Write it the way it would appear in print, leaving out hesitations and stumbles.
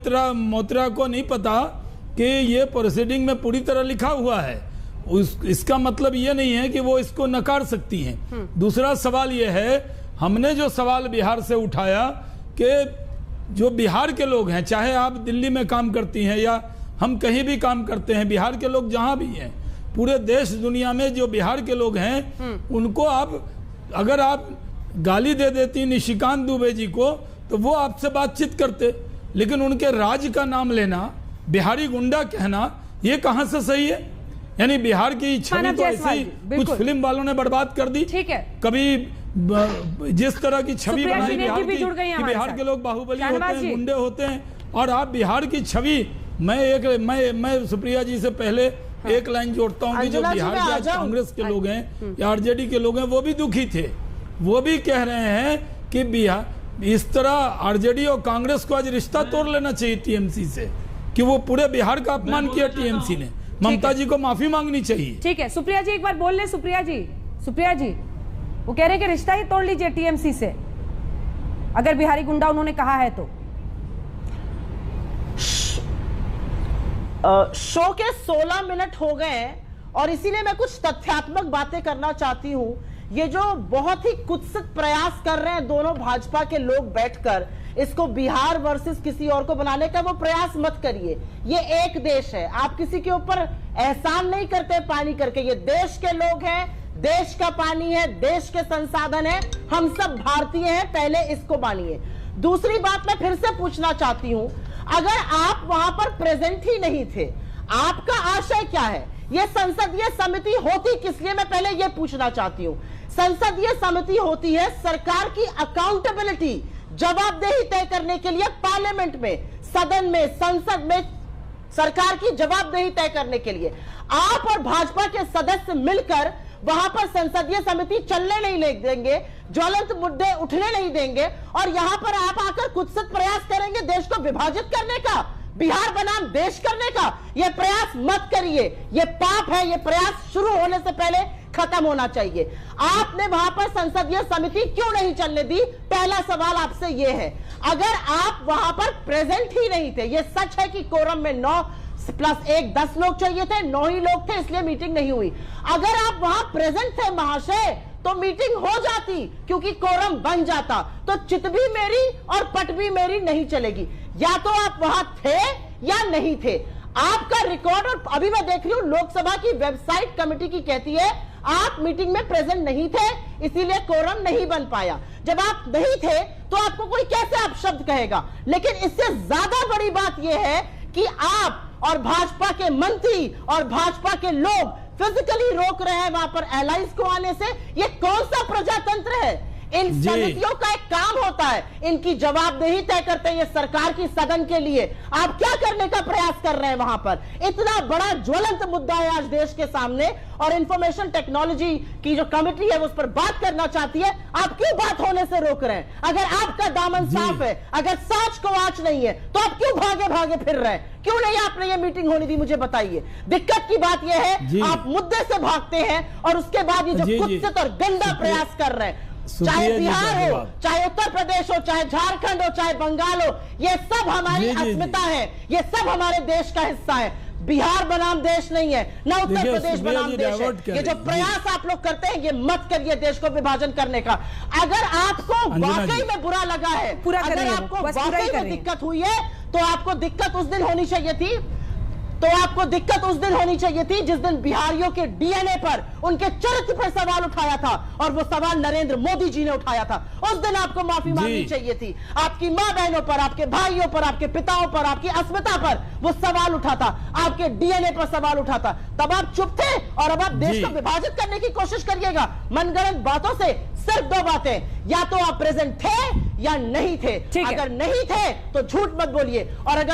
मोत्रा को नहीं पता कि ये प्रोसीडिंग में पूरी तरह लिखा हुआ है। इसका मतलब ये नहीं है कि वो इसको नकार सकती हैं। दूसरा सवाल ये है, हमने जो सवाल बिहार से उठाया कि जो बिहार के लोग हैं, चाहे आप दिल्ली में काम करती हैं या हम कहीं भी काम करते हैं, बिहार के लोग जहां भी हैं, पूरे देश दुनिया में जो बिहार के लोग हैं, उनको आप अगर आप गाली दे देती निशिकांत दुबे जी को तो वो आपसे बातचीत करते, लेकिन उनके राज्य का नाम लेना, बिहारी गुंडा कहना, ये कहां से सही है? यानी बिहार की छवि तो ऐसी कुछ फिल्म वालों ने बर्बाद कर दी। ठीक है, कभी जिस तरह की छवि बनाई बिहार की कि बिहार के लोग बाहुबली होते हैं, गुंडे होते हैं, और आप बिहार की छवि, मैं सुप्रिया जी से पहले एक लाइन जोड़ता हूं कि जो बिहार के आज कांग्रेस के लोग हैं या आरजेडी के लोग हैं, वो भी दुखी थे। वो भी कह रहे हैं कि बिहार इस तरह आरजेडी और कांग्रेस को आज रिश्ता तोड़ लेना चाहिए टीएमसी से, कि वो पूरे बिहार का अपमान किया टीएमसी ने। ममता जी को माफी मांगनी चाहिए। ठीक है, सुप्रिया जी एक बार बोल ले। सुप्रिया जी वो कह रहे हैं कि रिश्ता ही तोड़ लीजिए टीएमसी से, अगर बिहारी गुंडा उन्होंने कहा है तो। शो के 16 मिनट हो गए हैं और इसीलिए मैं कुछ तथ्यात्मक बातें करना चाहती हूं। ये जो बहुत ही कुत्सित प्रयास कर रहे हैं दोनों भाजपा के लोग बैठकर इसको बिहार वर्सेस किसी और को बनाने का, वो प्रयास मत करिए। ये एक देश है, आप किसी के ऊपर एहसान नहीं करते पानी करके। ये देश के लोग हैं, देश का पानी है, देश के संसाधन है, हम सब भारतीय हैं, पहले इसको मानिए। दूसरी बात मैं फिर से पूछना चाहती हूं, अगर आप वहां पर प्रेजेंट ही नहीं थे, आपका आशय क्या है? यह संसदीय समिति होती किस लिए, मैं पहले यह पूछना चाहती हूं। संसदीय समिति होती है सरकार की अकाउंटेबिलिटी, जवाबदेही तय करने के लिए, पार्लियामेंट में, सदन में, संसद में सरकार की जवाबदेही तय करने के लिए। आप और भाजपा के सदस्य मिलकर वहां पर संसदीय समिति चलने नहीं देंगे, ज्वलंत मुद्दे उठने नहीं देंगे, और यहां पर आप आकर कुत्सित प्रयास करेंगे देश को विभाजित करने का, बिहार बनाम देश करने का। यह प्रयास मत करिए, यह पाप है। यह प्रयास शुरू होने से पहले खत्म होना चाहिए। आपने वहां पर संसदीय समिति क्यों नहीं चलने दी? पहला सवाल आपसे यह है। अगर आप वहां पर प्रेजेंट ही नहीं थे, यह सच है कि कोरम में 9 + 1 10 लोग चाहिए थे, 9 ही लोग थे, इसलिए मीटिंग नहीं हुई। अगर आप वहां प्रेजेंट थे महाशय, तो मीटिंग हो जाती, क्योंकि कोरम बन जाता। तो चित भी मेरी और पट भी मेरी नहीं चलेगी। या तो आप वहां थे या नहीं थे। आपका रिकॉर्ड, और अभी मैं देख रही हूं लोकसभा की वेबसाइट कमेटी की कहती है आप मीटिंग में प्रेजेंट नहीं थे, इसीलिए कोरम नहीं बन पाया। जब आप नहीं थे तो आपको कोई कैसे अपशब्द कहेगा? लेकिन इससे ज्यादा बड़ी बात यह है कि आप और भाजपा के मंत्री और भाजपा के लोग फिजिकली रोक रहे हैं वहां पर एलाइंस को आने से। ये कौन सा प्रजातंत्र है? इन समितियों का एक काम होता है, इनकी जवाबदेही तय करते हैं ये सरकार की, सदन के लिए। आप क्या करने का प्रयास कर रहे हैं वहां पर? इतना बड़ा ज्वलंत मुद्दा है आज देश के सामने, और इंफॉर्मेशन टेक्नोलॉजी की जो कमेटी है उस पर बात करना चाहती है। आप क्यों बात होने से रोक रहे हैं? अगर आपका दामन साफ है, अगर सांच को आंच नहीं है, तो आप क्यों भागे भागे फिर रहे हैं? क्यों नहीं आपने ये मीटिंग होनी दी? मुझे बताइए। दिक्कत की बात यह है आप मुद्दे से भागते हैं और उसके बाद ये जो कुत्सित और गंदा प्रयास कर रहे हैं, चाहे बिहार हो, चाहे उत्तर प्रदेश हो, चाहे झारखंड हो, चाहे बंगाल हो, ये सब हमारी अस्मिता है, ये सब हमारे देश का हिस्सा है। बिहार बनाम देश नहीं है, न उत्तर प्रदेश बनाम देश है। ये जो प्रयास आप लोग करते हैं, ये मत करिए देश को विभाजन करने का। अगर आपको वाकई में बुरा लगा है, अगर आपको वाकई में दिक्कत हुई है, तो आपको दिक्कत उस दिन होनी चाहिए थी, जिस दिन बिहारियों के डीएनए पर, उनके चरित्र पर सवाल उठाया था, और वो सवाल नरेंद्र मोदी जी ने उठाया था। उस दिन आपको माफी मांगनी चाहिए थी। आपकी मां बहनों पर, आपके भाइयों पर, आपके पिताओं पर, आपकी अस्मिता पर वो सवाल उठा था, आपके डीएनए पर सवाल उठा था। तब आप चुप थे, और अब आप देश को विभाजित करने की कोशिश करिएगा मनगढ़ंत बातों से। सिर्फ 2 बातें, या तो आप प्रेजेंट थे या नहीं थे। अगर नहीं थे तो झूठ मत बोलिए, और अगर